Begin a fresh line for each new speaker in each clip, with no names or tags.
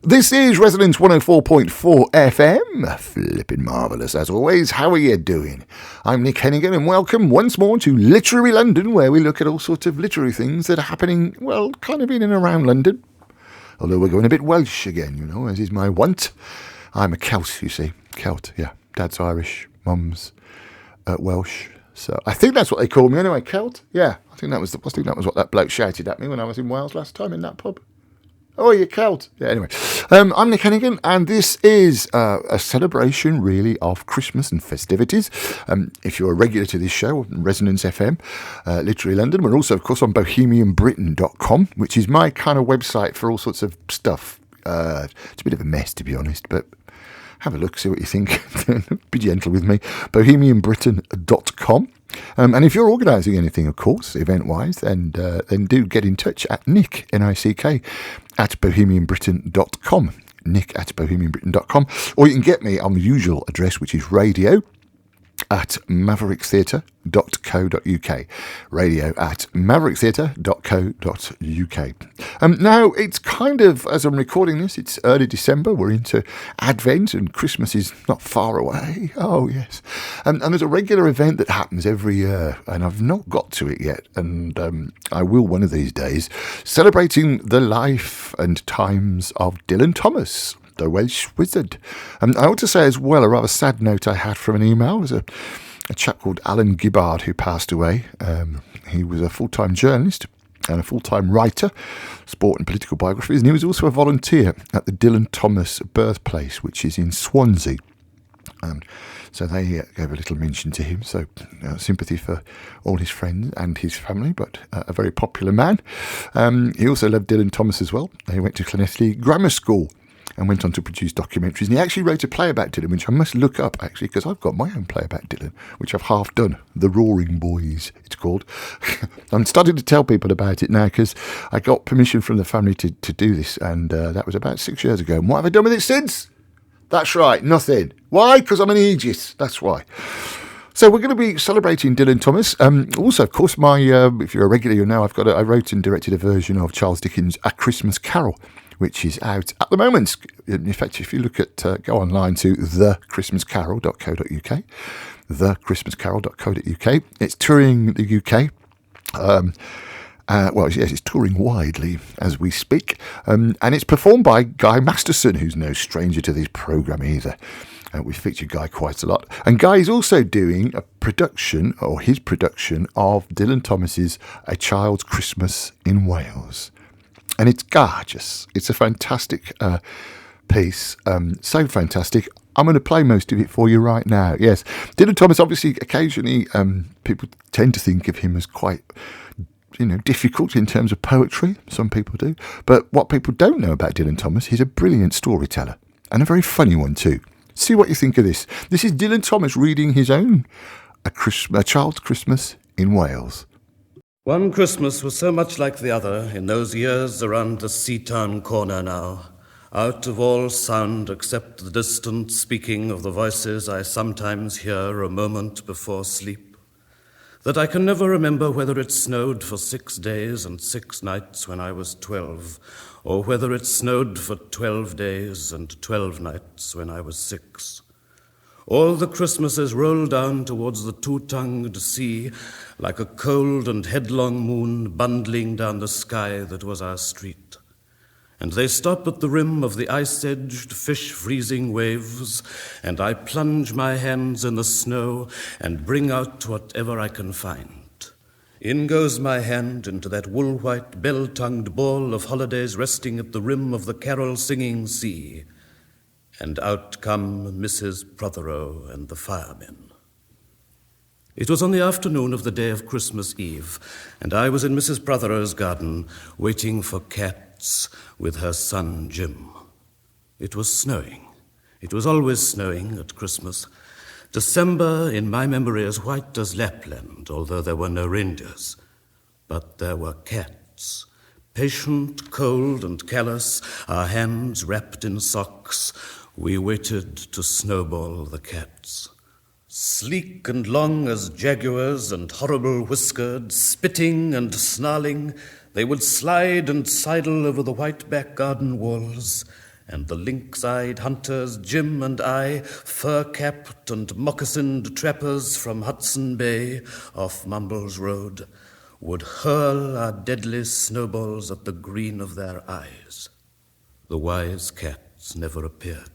This is Resonance 104.4 FM. Flipping marvellous as always. How are you doing? I'm Nick Hennegan and welcome once more to Literary London, where we look at all sorts of literary things that are happening, well, kind of in and around London. Although we're going a bit Welsh again, you know, as is my wont. I'm a Celt, you see. Celt, yeah. Dad's Irish, Mum's Welsh. So I think that's what they call me anyway, Celt. Yeah, I think that was what that bloke shouted at me when I was in Wales last time in that pub. Oh, you Celt. Yeah, anyway. I'm Nick Hennegan, and this is a celebration, really, of Christmas and festivities. If you're a regular to this show, Resonance FM, Literary London, we're also, of course, on bohemianbritain.com, which is my kind of website for all sorts of stuff. It's a bit of a mess, to be honest, but have a look, see what you think. Be gentle with me. bohemianbritain.com. And if you're organising anything, of course, event-wise, then do get in touch at Nick, N-I-C-K, at bohemianbritain.com. Nick at bohemianbritain.com. Or you can get me on the usual address, which is radio at mavericktheatre.co.uk. Radio at mavericktheatre.co.uk. Now, it's kind of, as I'm recording this, it's early December. We're into Advent and Christmas is not far away. Oh, yes. And there's a regular event that happens every year, and I've not got to it yet, and I will one of these days, celebrating the life and times of Dylan Thomas, the Welsh wizard. I ought to say as well, a rather sad note I had from an email. There's a chap called Alan Gibbard who passed away. He was a full-time journalist and a full-time writer, sport and political biographies, and he was also a volunteer at the Dylan Thomas birthplace, which is in Swansea. So they gave a little mention to him, so sympathy for all his friends and his family, but a very popular man. He also loved Dylan Thomas as well. He went to Llanelli Grammar School and went on to produce documentaries. And he actually wrote a play about Dylan, which I must look up, actually, because I've got my own play about Dylan, which I've half done. The Roaring Boys, it's called. I'm starting to tell people about it now, because I got permission from the family to do this, and that was about 6 years ago. And what have I done with it since? That's right, nothing. Why? Because I'm an ageist. That's why. So we're going to be celebrating Dylan Thomas. Also, of course, if you're a regular, you know, I wrote and directed a version of Charles Dickens' A Christmas Carol, which is out at the moment. In fact, if you look at, go online to thechristmascarol.co.uk, thechristmascarol.co.uk. It's touring the UK. Well, yes, it's touring widely as we speak. And it's performed by Guy Masterson, who's no stranger to this programme either. We feature Guy quite a lot. And Guy is also doing a production, or his production, of Dylan Thomas's A Child's Christmas in Wales. And it's gorgeous. It's a fantastic piece. So fantastic. I'm going to play most of it for you right now. Yes. Dylan Thomas, obviously, occasionally people tend to think of him as quite, difficult in terms of poetry. Some people do. But what people don't know about Dylan Thomas, he's a brilliant storyteller. And a very funny one too. See what you think of this. This is Dylan Thomas reading his own A Child's Christmas in Wales.
One Christmas was so much like the other in those years around the Seatown corner now, out of all sound except the distant speaking of the voices I sometimes hear a moment before sleep, that I can never remember whether it snowed for 6 days and 6 nights when I was 12, or whether it snowed for 12 days and 12 nights when I was 6. All the Christmases roll down towards the two-tongued sea like a cold and headlong moon bundling down the sky that was our street. And they stop at the rim of the ice-edged, fish-freezing waves, and I plunge my hands in the snow and bring out whatever I can find. In goes my hand into that wool-white, bell-tongued ball of holidays resting at the rim of the carol-singing sea. And out come Mrs. Prothero and the firemen. It was on the afternoon of the day of Christmas Eve, and I was in Mrs. Prothero's garden, waiting for Cats with her son Jim. It was snowing. It was always snowing at Christmas. December, in my memory, as white as Lapland, although there were no reindeers. But there were cats. Patient, cold, and callous, our hands wrapped in socks, we waited to snowball the cats. Sleek and long as jaguars and horrible whiskered, spitting and snarling, they would slide and sidle over the white back garden walls, and the lynx-eyed hunters, Jim and I, fur-capped and moccasined trappers from Hudson Bay off Mumbles Road, would hurl our deadly snowballs at the green of their eyes. The wise cats never appeared.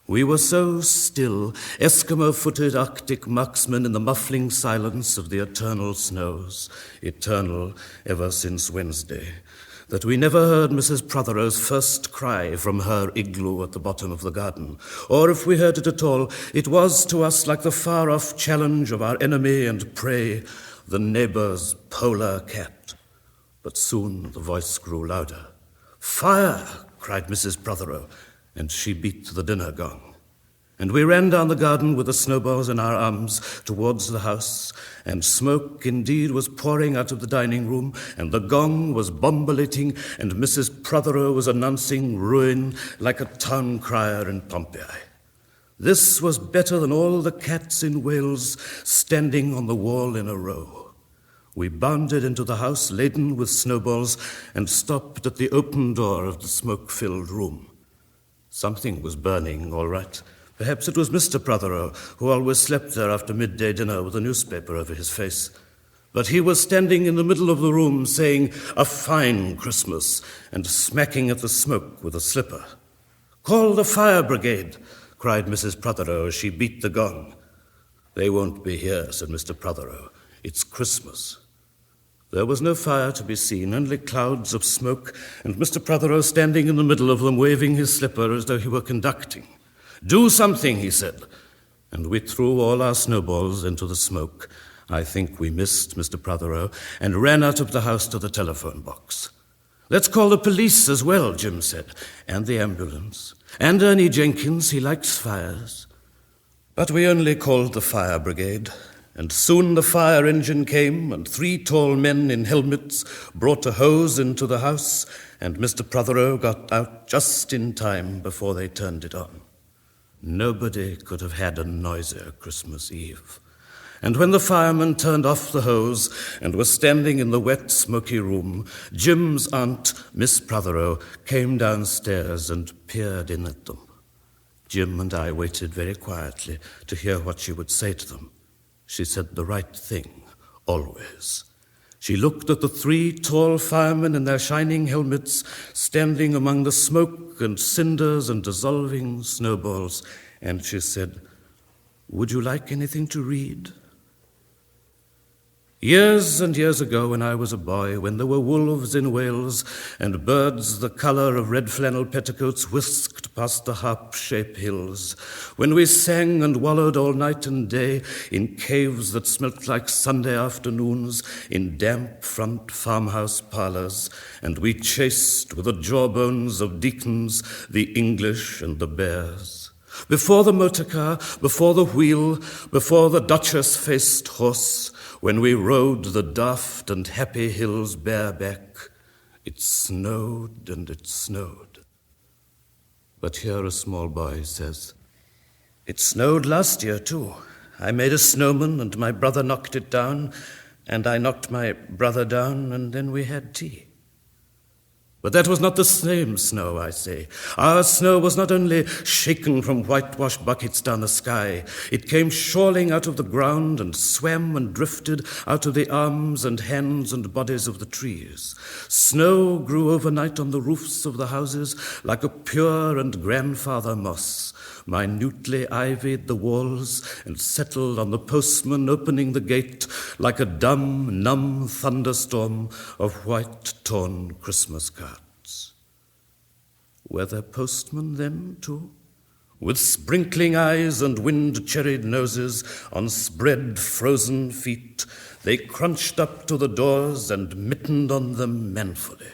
We were so still, Eskimo-footed Arctic marksmen in the muffling silence of the eternal snows, eternal ever since Wednesday, that we never heard Mrs. Prothero's first cry from her igloo at the bottom of the garden, or if we heard it at all, it was to us like the far-off challenge of our enemy and prey, the neighbor's polar cat. But soon the voice grew louder. "Fire!" cried Mrs. Prothero, and she beat the dinner gong. And we ran down the garden with the snowballs in our arms towards the house, and smoke indeed was pouring out of the dining room, and the gong was bombulating, and Mrs. Prothero was announcing ruin like a town crier in Pompeii. This was better than all the cats in Wales standing on the wall in a row. We bounded into the house laden with snowballs and stopped at the open door of the smoke-filled room. Something was burning, all right. Perhaps it was Mr. Prothero, who always slept there after midday dinner with a newspaper over his face. But he was standing in the middle of the room saying, "A fine Christmas," and smacking at the smoke with a slipper. "Call the fire brigade," cried Mrs. Prothero as she beat the gong. "They won't be here," said Mr. Prothero. "It's Christmas." There was no fire to be seen, only clouds of smoke, and Mr. Prothero standing in the middle of them, waving his slipper as though he were conducting. "Do something," he said, and we threw all our snowballs into the smoke. I think we missed Mr. Prothero, and ran out of the house to the telephone box. "Let's call the police as well," Jim said, "and the ambulance. And Ernie Jenkins, he likes fires." But we only called the fire brigade, and soon the fire engine came, and 3 tall men in helmets brought a hose into the house, and Mr. Prothero got out just in time before they turned it on. Nobody could have had a noisier Christmas Eve. And when the fireman turned off the hose and was standing in the wet, smoky room, Jim's aunt, Miss Prothero, came downstairs and peered in at them. Jim and I waited very quietly to hear what she would say to them. She said the right thing, always. She looked at the 3 tall firemen in their shining helmets, standing among the smoke and cinders and dissolving snowballs, and she said, "Would you like anything to read?" Years and years ago, when I was a boy, when there were wolves in Wales and birds the colour of red flannel petticoats whisked past the harp-shaped hills, when we sang and wallowed all night and day in caves that smelt like Sunday afternoons, in damp front farmhouse parlours, and we chased with the jawbones of deacons the English and the bears. Before the motor car, before the wheel, before the duchess-faced horse, when we rode the daft and happy hills bareback, it snowed and it snowed. But here a small boy says, "It snowed last year too. I made a snowman and my brother knocked it down, and I knocked my brother down, and then we had tea." But that was not the same snow, I say. Our snow was not only shaken from whitewash buckets down the sky. It came shawling out of the ground and swam and drifted out of the arms and hands and bodies of the trees. Snow grew overnight on the roofs of the houses like a pure and grandfather moss, minutely ivied the walls and settled on the postman opening the gate like a dumb, numb thunderstorm of white, torn Christmas cards. Were there postmen then, too? With sprinkling eyes and wind-cherried noses, on spread frozen feet, they crunched up to the doors and mittened on them manfully.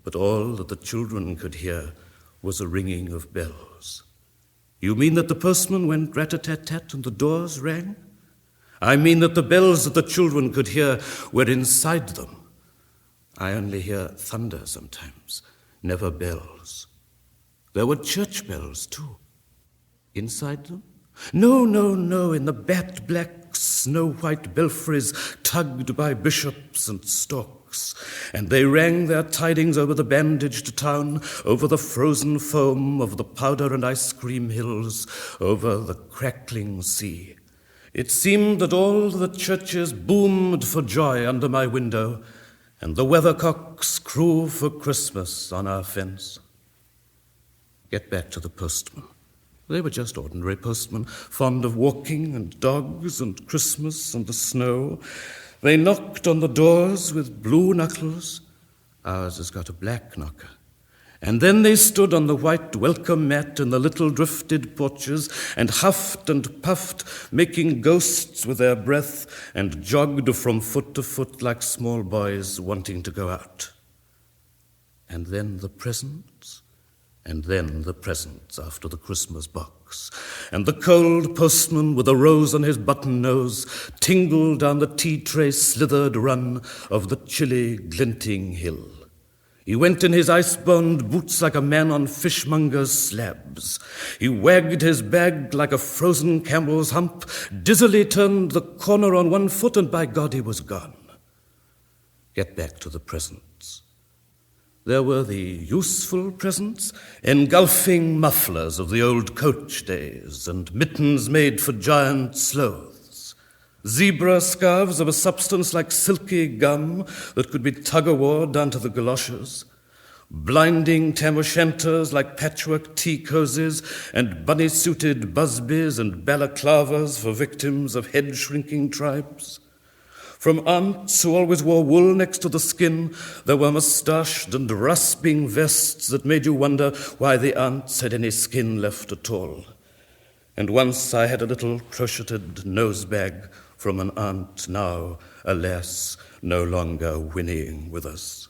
But all that the children could hear was a ringing of bells. "You mean that the postman went rat-a-tat-tat and the doors rang?" "I mean that the bells that the children could hear were inside them. I only hear thunder sometimes, never bells. There were church bells, too. Inside them? No, in the bat-black, snow-white belfries tugged by bishops and storks. books, and they rang their tidings over the bandaged town, over the frozen foam of the powder and ice cream hills, over the crackling sea. It seemed that all the churches boomed for joy under my window, and the weathercocks crew for Christmas on our fence. Get back to the postmen. They were just ordinary postmen, fond of walking and dogs and Christmas and the snow. They knocked on the doors with blue knuckles. Ours has got a black knocker. And then they stood on the white welcome mat in the little drifted porches and huffed and puffed, making ghosts with their breath, and jogged from foot to foot like small boys wanting to go out. And then the presents, and then the presents after the Christmas box. And the cold postman with a rose on his button nose tingled down the tea tray slithered run of the chilly, glinting hill. He went in his ice-bound boots like a man on fishmonger's slabs. He wagged his bag like a frozen camel's hump, dizzily turned the corner on one foot, and by God he was gone. Get back to the presents. There were the useful presents, engulfing mufflers of the old coach days, and mittens made for giant sloths. Zebra scarves of a substance like silky gum that could be tug-o-war down to the galoshes. Blinding tam-o'-shanters like patchwork tea cozies, and bunny-suited busbies and balaclavas for victims of head-shrinking tribes. From aunts who always wore wool next to the skin, there were moustached and rasping vests that made you wonder why the aunts had any skin left at all. And once I had a little crocheted nose-bag from an aunt now, alas, no longer whinnying with us.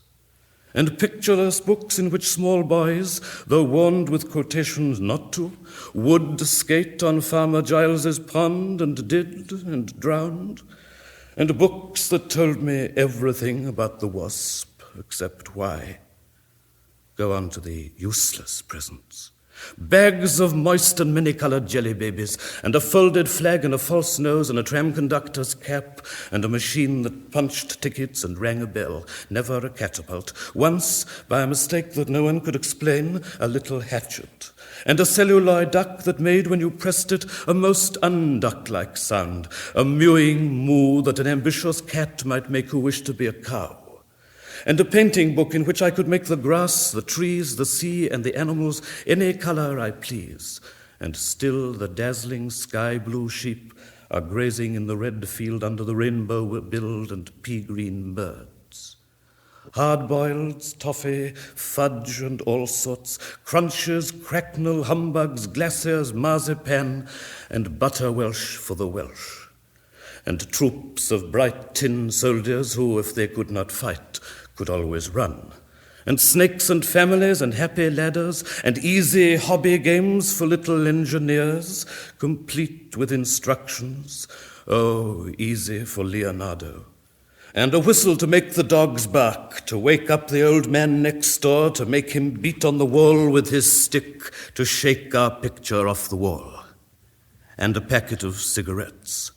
And pictureless books in which small boys, though warned with quotations not to, would skate on Farmer Giles's pond and did and drowned. And books that told me everything about the wasp, except why. Go on to the useless presents. Bags of moist and many-colored jelly babies, and a folded flag and a false nose and a tram conductor's cap, and a machine that punched tickets and rang a bell, never a catapult. Once, by a mistake that no one could explain, a little hatchet. And a celluloid duck that made, when you pressed it, a most unduck-like sound, a mewing moo that an ambitious cat might make who wished to be a cow. And a painting book in which I could make the grass, the trees, the sea, and the animals any color I please. And still the dazzling sky-blue sheep are grazing in the red field under the rainbow-billed and pea-green birds. Hard-boileds, toffee, fudge, and all sorts, crunches, cracknel, humbugs, glaciers, marzipan, and butter Welsh for the Welsh. And troops of bright tin soldiers who, if they could not fight, could always run. And snakes and families and happy ladders and easy hobby games for little engineers, complete with instructions. Oh, easy for Leonardo. And a whistle to make the dogs bark, to wake up the old man next door, to make him beat on the wall with his stick, to shake our picture off the wall. And a packet of cigarettes.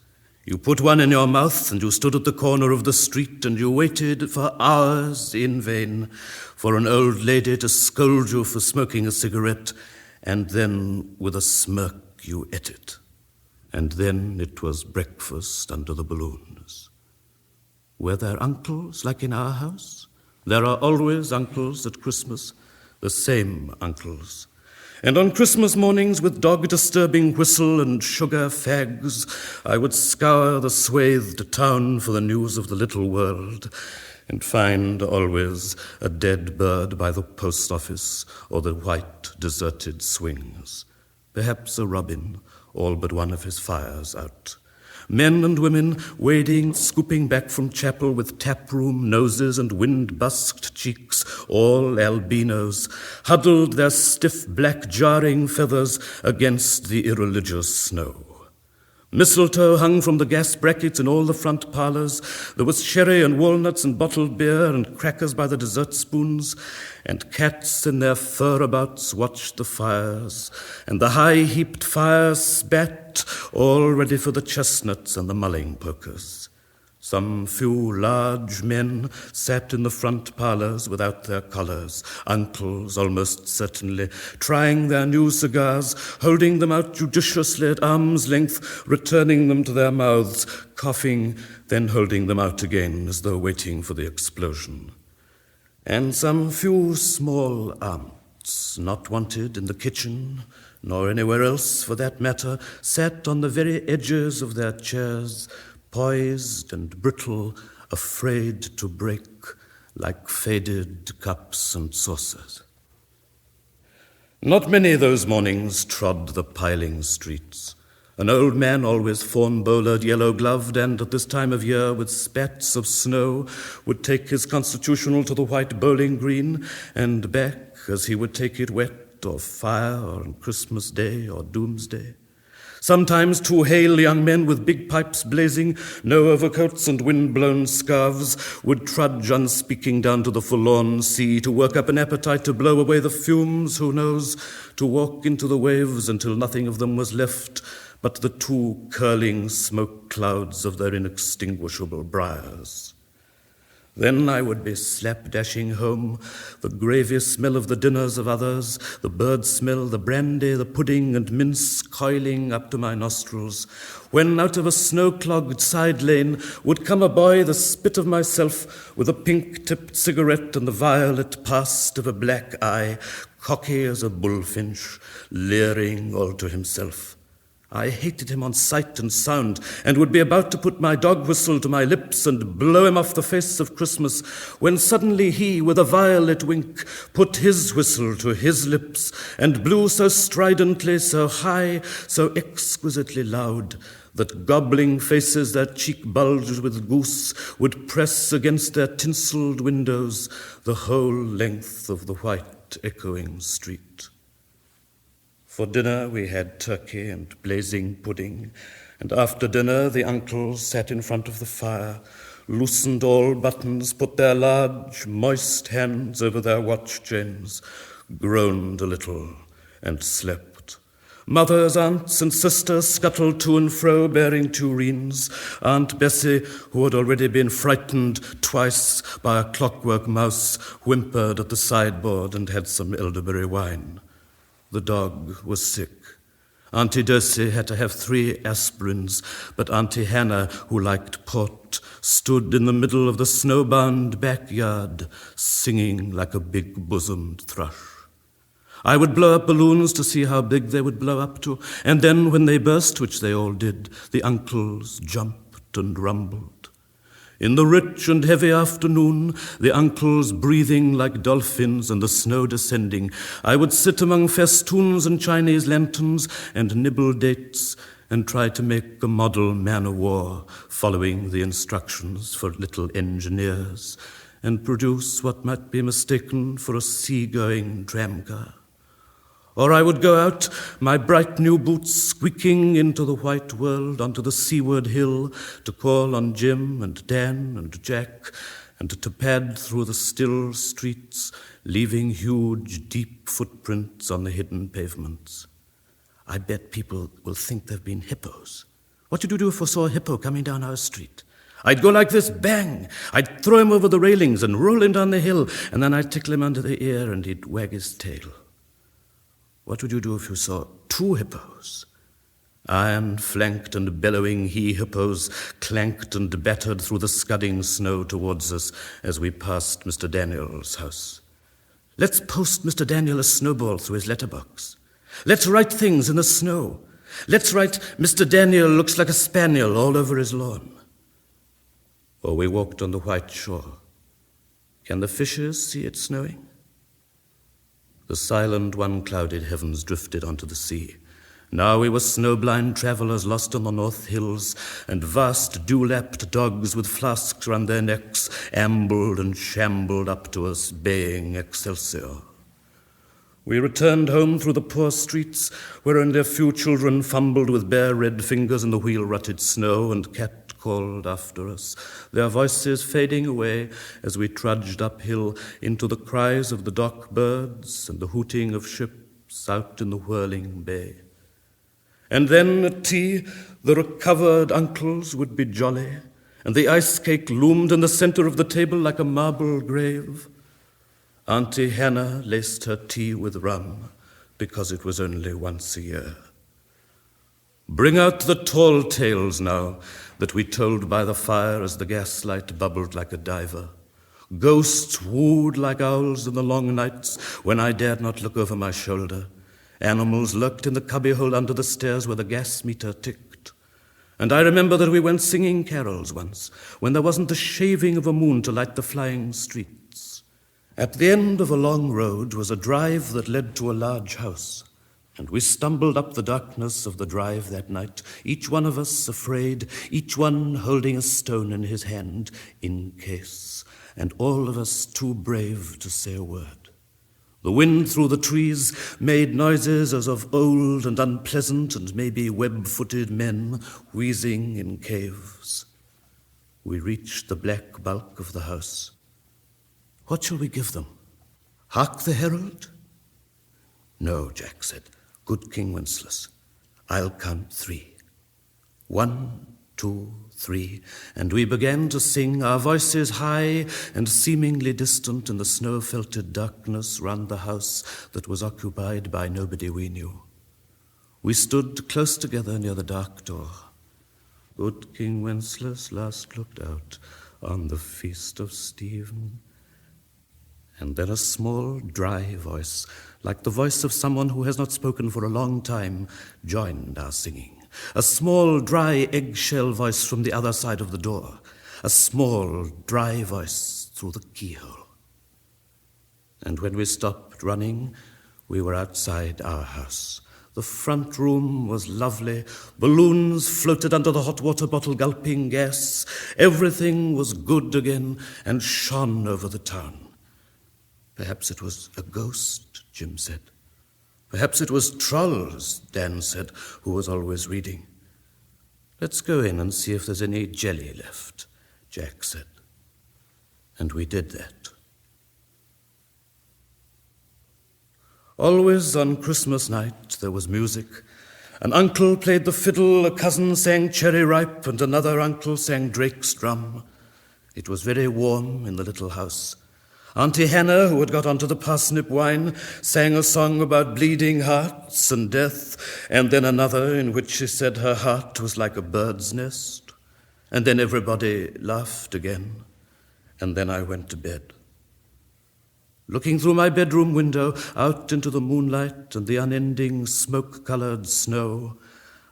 You put one in your mouth, and you stood at the corner of the street, and you waited for hours in vain for an old lady to scold you for smoking a cigarette, and then, with a smirk, you ate it. And then it was breakfast under the balloons. Were there uncles like in our house? There are always uncles at Christmas, the same uncles. And on Christmas mornings, with dog-disturbing whistle and sugar fags, I would scour the swathed town for the news of the little world, and find always a dead bird by the post office or the white, deserted swings. Perhaps a robin, all but one of his fires out. Men and women wading, scooping back from chapel with taproom noses and wind-busked cheeks, all albinos, huddled their stiff black jarring feathers against the irreligious snow. Mistletoe hung from the gas brackets in all the front parlors. There was sherry and walnuts and bottled beer and crackers by the dessert spoons, and cats in their furabouts watched the fires, and the high-heaped fires spat, all ready for the chestnuts and the mulling pokers. Some few large men sat in the front parlours without their collars, uncles almost certainly, trying their new cigars, holding them out judiciously at arm's length, returning them to their mouths, coughing, then holding them out again as though waiting for the explosion. And some few small aunts, not wanted in the kitchen, nor anywhere else for that matter, sat on the very edges of their chairs, poised and brittle, afraid to break, like faded cups and saucers. Not many those mornings trod the piling streets. An old man, always fawn-bowlered, yellow-gloved, and at this time of year with spats of snow, would take his constitutional to the white bowling green, and back as he would take it wet or fire or on Christmas Day or Doomsday. Sometimes 2 hale young men with big pipes blazing, no overcoats and wind-blown scarves, would trudge unspeaking down to the forlorn sea to work up an appetite to blow away the fumes, who knows, to walk into the waves until nothing of them was left but the 2 curling smoke clouds of their inextinguishable briars. Then I would be slap-dashing home, the gravy smell of the dinners of others, the bird smell, the brandy, the pudding and mince coiling up to my nostrils, when out of a snow-clogged side lane would come a boy the spit of myself, with a pink-tipped cigarette and the violet past of a black eye, cocky as a bullfinch, leering all to himself. I hated him on sight and sound, and would be about to put my dog whistle to my lips and blow him off the face of Christmas, when suddenly he, with a violet wink, put his whistle to his lips, and blew so stridently, so high, so exquisitely loud, that gobbling faces their cheek bulged with goose would press against their tinselled windows the whole length of the white echoing street. For dinner we had turkey and blazing pudding, and after dinner the uncles sat in front of the fire, loosened all buttons, put their large, moist hands over their watch chains, groaned a little, and slept. Mothers, aunts, and sisters scuttled to and fro, bearing tureens. Aunt Bessie, who had already been frightened twice by a clockwork mouse, whimpered at the sideboard and had some elderberry wine. The dog was sick. Auntie Dursey had to have 3 aspirins, but Auntie Hannah, who liked port, stood in the middle of the snow-bound backyard, singing like a big-bosomed thrush. I would blow up balloons to see how big they would blow up to, and then when they burst, which they all did, the uncles jumped and rumbled. In the rich and heavy afternoon, the uncles breathing like dolphins and the snow descending, I would sit among festoons and Chinese lanterns and nibble dates and try to make a model man-of-war following the instructions for little engineers and produce what might be mistaken for a sea-going tramcar. Or I would go out, my bright new boots squeaking into the white world onto the seaward hill to call on Jim and Dan and Jack and to pad through the still streets, leaving huge, deep footprints on the hidden pavements. I bet people will think they've been hippos. What would you do if we saw a hippo coming down our street? I'd go like this, bang! I'd throw him over the railings and roll him down the hill, and then I'd tickle him under the ear and he'd wag his tail. What would you do if you saw 2 hippos? Iron-flanked and bellowing he-hippos clanked and battered through the scudding snow towards us as we passed Mr. Daniel's house. Let's post Mr. Daniel a snowball through his letterbox. Let's write things in the snow. Let's write, Mr. Daniel looks like a spaniel all over his lawn. Or we walked on the white shore. Can the fishes see it snowing? The silent, one-clouded heavens drifted onto the sea. Now we were snow-blind travellers lost on the north hills, and vast dew-lapped dogs with flasks round their necks ambled and shambled up to us, baying Excelsior. We returned home through the poor streets, wherein their few children fumbled with bare red fingers in the wheel-rutted snow, and cat-called after us, their voices fading away as we trudged uphill into the cries of the dock birds and the hooting of ships out in the whirling bay. And then at tea, the recovered uncles would be jolly, and the ice cake loomed in the center of the table like a marble grave. Auntie Hannah laced her tea with rum, because it was only once a year. Bring out the tall tales now that we told by the fire as the gaslight bubbled like a diver. Ghosts wooed like owls in the long nights when I dared not look over my shoulder. Animals lurked in the cubbyhole under the stairs where the gas meter ticked. And I remember that we went singing carols once when there wasn't the shaving of a moon to light the flying streets. At the end of a long road was a drive that led to a large house. And we stumbled up the darkness of the drive that night, each one of us afraid, each one holding a stone in his hand, in case, and all of us too brave to say a word. The wind through the trees made noises as of old and unpleasant and maybe web-footed men wheezing in caves. We reached the black bulk of the house. What shall we give them? Hark the herald? No, Jack said. Good King Wenceslas, I'll count 3. 1, 2, 3, and we began to sing, our voices high and seemingly distant in the snow-felted darkness round the house that was occupied by nobody we knew. We stood close together near the dark door. Good King Wenceslas last looked out on the feast of Stephen. And then a small, dry voice, like the voice of someone who has not spoken for a long time, joined our singing. A small, dry, eggshell voice from the other side of the door. A small, dry voice through the keyhole. And when we stopped running, we were outside our house. The front room was lovely. Balloons floated under the hot water bottle gulping gas. Everything was good again and shone over the town. Perhaps it was a ghost, Jim said. Perhaps it was trolls, Dan said, who was always reading. Let's go in and see if there's any jelly left, Jack said. And we did that. Always on Christmas night there was music. An uncle played the fiddle, a cousin sang Cherry Ripe, and another uncle sang Drake's drum. It was very warm in the little house. Auntie Hannah, who had got onto the parsnip wine, sang a song about bleeding hearts and death, and then another in which she said her heart was like a bird's nest. And then everybody laughed again, and then I went to bed. Looking through my bedroom window out into the moonlight and the unending smoke-colored snow,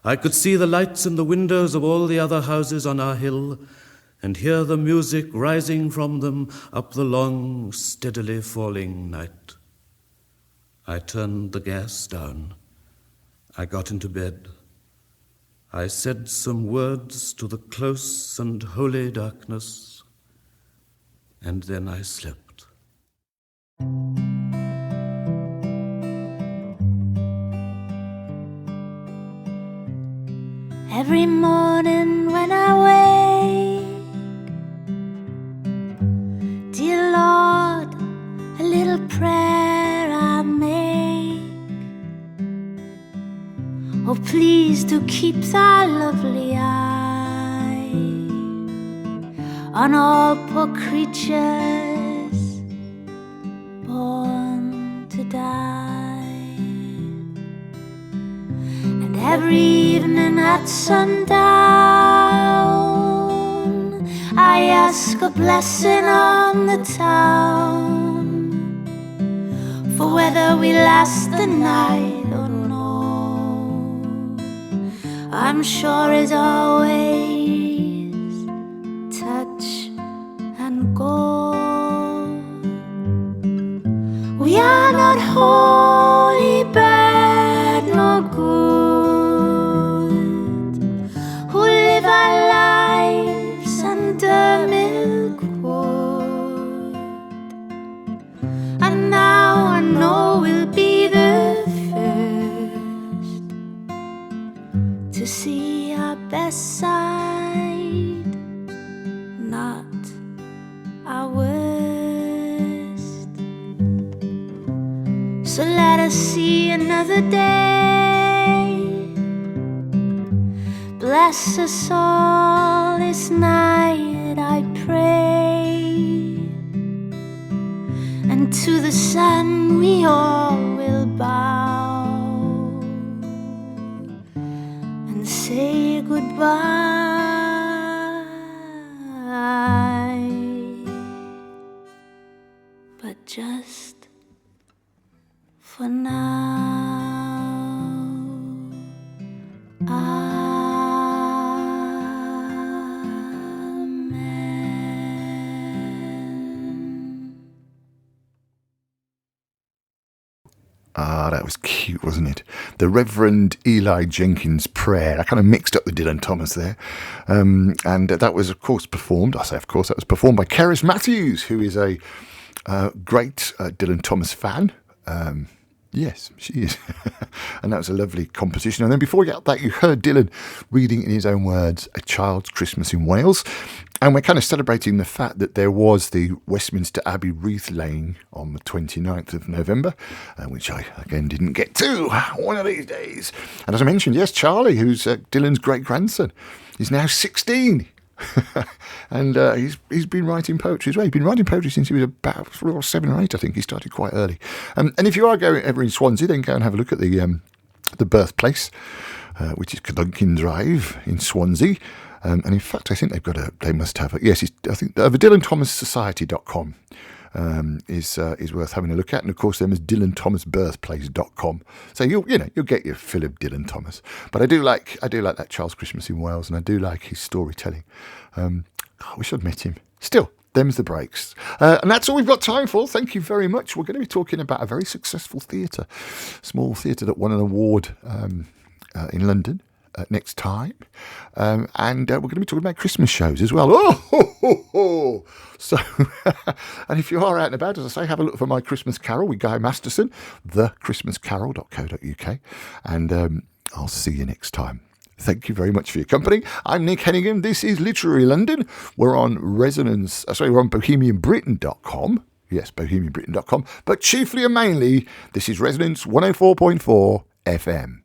I could see the lights in the windows of all the other houses on our hill, and hear the music rising from them up the long, steadily falling night. I turned the gas down. I got into bed. I said some words to the close and holy darkness, and then I slept.
Every morning when I wake, dear Lord, a little prayer I make. Oh, please do keep thy lovely eye on all poor creatures born to die. And every evening at sundown, I ask a blessing on the town, for whether we last the night or no, I'm sure is always touch and go. We are not holy, bad, nor good, who live our lives under milkwood. And now I know we'll be the first to see our best side, not our worst. So let us see another day, bless us all this night, I pray. And to the sun we all will bow and say goodbye. But just for now,
Ah, that was cute, wasn't it? The Reverend Eli Jenkins' prayer. I kind of mixed up the Dylan Thomas there. And that was, of course, performed. I say, of course, that was performed by Cerys Matthews, who is a great Dylan Thomas fan. Yes, she is. And that was a lovely composition. And then before we got that, you heard Dylan reading in his own words, A Child's Christmas in Wales. And we're kind of celebrating the fact that there was the Westminster Abbey wreath-laying on the 29th of November, which I, again, didn't get to one of these days. And as I mentioned, yes, Charlie, who's Dylan's great-grandson, is now 16. And he's been writing poetry as well. He's been writing poetry since he was about 7 or 8, I think. He started quite early. And if you are going ever in Swansea, then go and have a look at the birthplace, which is Cadunkin Drive in Swansea. And in fact, I think they must have I think the DylanThomasSociety.com is worth having a look at. And of course, there's DylanThomasBirthplace.com. So you'll get your fill of Dylan Thomas. But I do like that Child's Christmas in Wales, and I do like his storytelling. I wish I'd met him. Still, them's the breaks. And that's all we've got time for. Thank you very much. We're going to be talking about a very successful theatre, small theatre that won an award in London. Next time, and we're going to be talking about Christmas shows as well. So, and if you are out and about, as I say, have a look for my Christmas Carol with Guy Masterson, thechristmascarol.co.uk, and I'll see you next time. Thank you very much for your company. I'm Nick Hennegan. This is Literary London. We're on we're on BohemianBritain.com. Yes, BohemianBritain.com. But chiefly and mainly, this is Resonance 104.4 FM.